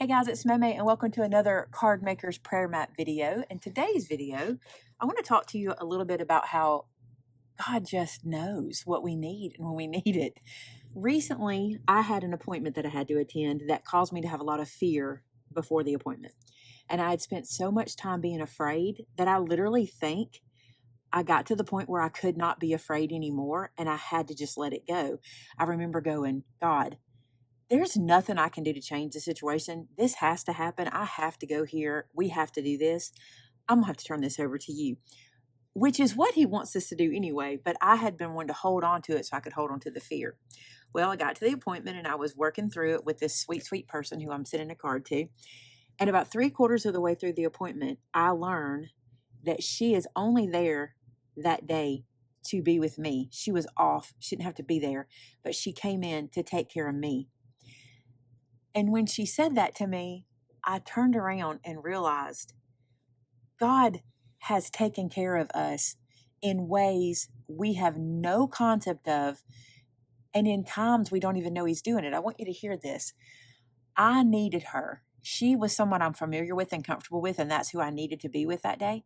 guys, it's Maymay and welcome to another Card Maker's Prayer Map video. In today's video, I want to talk to you a little bit about how God just knows what we need and when we need it. Recently, I had an appointment that I had to attend that caused me to have a lot of fear before the appointment. And I had spent so much time being afraid that I literally think I got to the point where I could not be afraid anymore and I had to just let it go. I remember going, God, there's nothing I can do to change the situation. This has to happen. I have to go here. We have to do this. I'm going to have to turn this over to you, which is what he wants us to do anyway. But I had been wanting to hold on to it so I could hold on to the fear. Well, I got to the appointment and I was working through it with this sweet, sweet person who I'm sending a card to. And about 3/4 of the way through the appointment, I learned that she is only there that day to be with me. She was off. She didn't have to be there, but she came in to take care of me. And when she said that to me, I turned around and realized God has taken care of us in ways we have no concept of. And in times we don't even know he's doing it. I want you to hear this. I needed her. She was someone I'm familiar with and comfortable with, and that's who I needed to be with that day.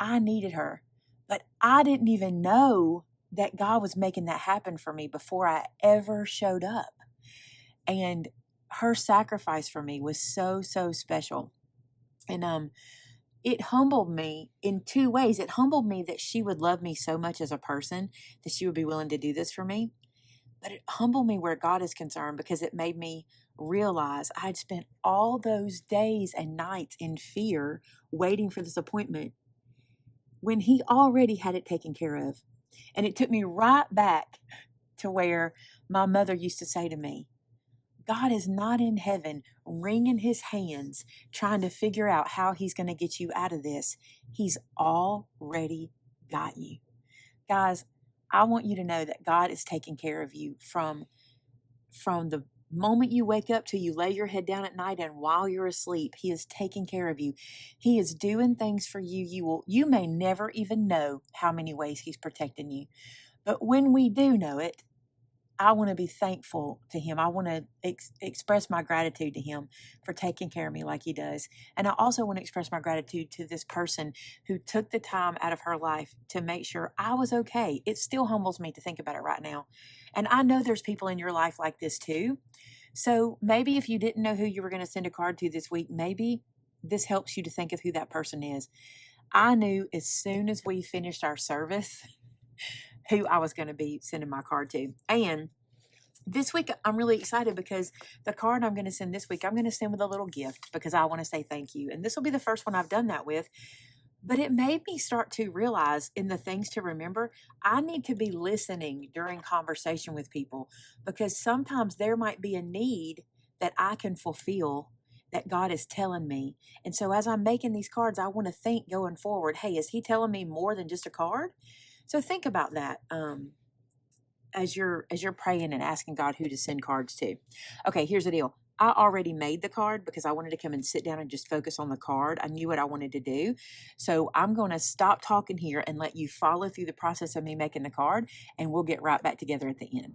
I needed her. But I didn't even know that God was making that happen for me before I ever showed up. And her sacrifice for me was so, so special. And it humbled me in two ways. It humbled me that she would love me so much as a person, that she would be willing to do this for me. But it humbled me where God is concerned because it made me realize I'd spent all those days and nights in fear waiting for this appointment when he already had it taken care of. And it took me right back to where my mother used to say to me, God is not in heaven wringing his hands trying to figure out how he's going to get you out of this. He's already got you. Guys, I want you to know that God is taking care of you from the moment you wake up till you lay your head down at night, and while you're asleep, he is taking care of you. He is doing things for you. You may never even know how many ways he's protecting you. But when we do know it, I want to be thankful to him. I want to express my gratitude to him for taking care of me like he does. And I also want to express my gratitude to this person who took the time out of her life to make sure I was okay. It still humbles me to think about it right now. And I know there's people in your life like this too. So maybe if you didn't know who you were going to send a card to this week, maybe this helps you to think of who that person is. I knew as soon as we finished our service who I was going to be sending my card to. And this week, I'm really excited because the card I'm going to send this week, I'm going to send with a little gift because I want to say thank you. And this will be the first one I've done that with. But it made me start to realize in the things to remember, I need to be listening during conversation with people because sometimes there might be a need that I can fulfill that God is telling me. And so as I'm making these cards, I want to think going forward, hey, is he telling me more than just a card? So think about that as you're praying and asking God who to send cards to. Okay, here's the deal. I already made the card because I wanted to come and sit down and just focus on the card. I knew what I wanted to do. So I'm going to stop talking here and let you follow through the process of me making the card, and we'll get right back together at the end.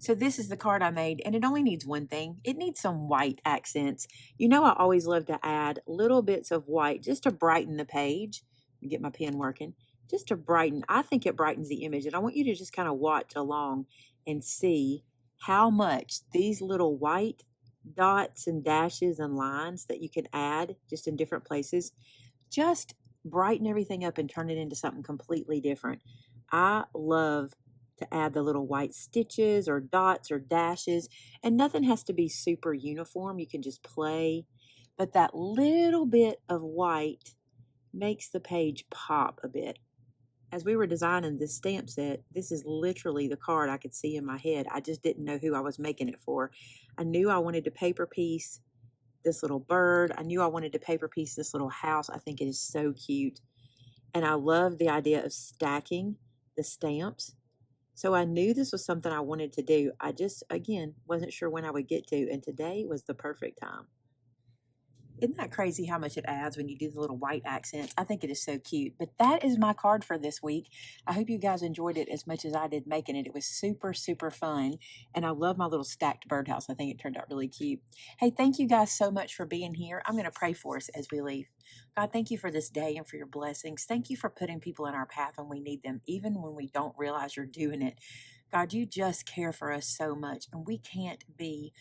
So this is the card I made, and it only needs one thing. It needs some white accents. You know, I always love to add little bits of white just to brighten the page. Let me get my pen working. Just to brighten. I think it brightens the image, and I want you to just kind of watch along and see how much these little white dots and dashes and lines that you can add just in different places just brighten everything up and turn it into something completely different. I love to add the little white stitches or dots or dashes, and nothing has to be super uniform. You can just play, but that little bit of white makes the page pop a bit. As we were designing this stamp set, this is literally the card I could see in my head. I just didn't know who I was making it for. I knew I wanted to paper piece this little bird. I knew I wanted to paper piece this little house. I think it is so cute. And I love the idea of stacking the stamps. So I knew this was something I wanted to do. I just, again, wasn't sure when I would get to. And today was the perfect time. Isn't that crazy how much it adds when you do the little white accents? I think it is so cute. But that is my card for this week. I hope you guys enjoyed it as much as I did making it. It was super, super fun. And I love my little stacked birdhouse. I think it turned out really cute. Hey, thank you guys so much for being here. I'm going to pray for us as we leave. God, thank you for this day and for your blessings. Thank you for putting people in our path when we need them, even when we don't realize you're doing it. God, you just care for us so much, and we can't be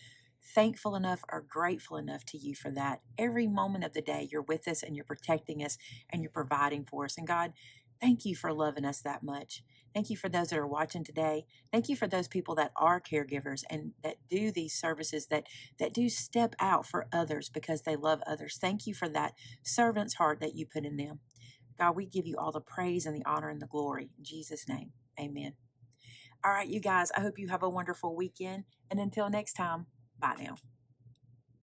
thankful enough or grateful enough to you for that. Every moment of the day, you're with us and you're protecting us and you're providing for us. And God, thank you for loving us that much. Thank you for those that are watching today. Thank you for those people that are caregivers and that do these services, that do step out for others because they love others. Thank you for that servant's heart that you put in them. God, we give you all the praise and the honor and the glory. In Jesus' name, amen. All right, you guys, I hope you have a wonderful weekend. And until next time, bye now.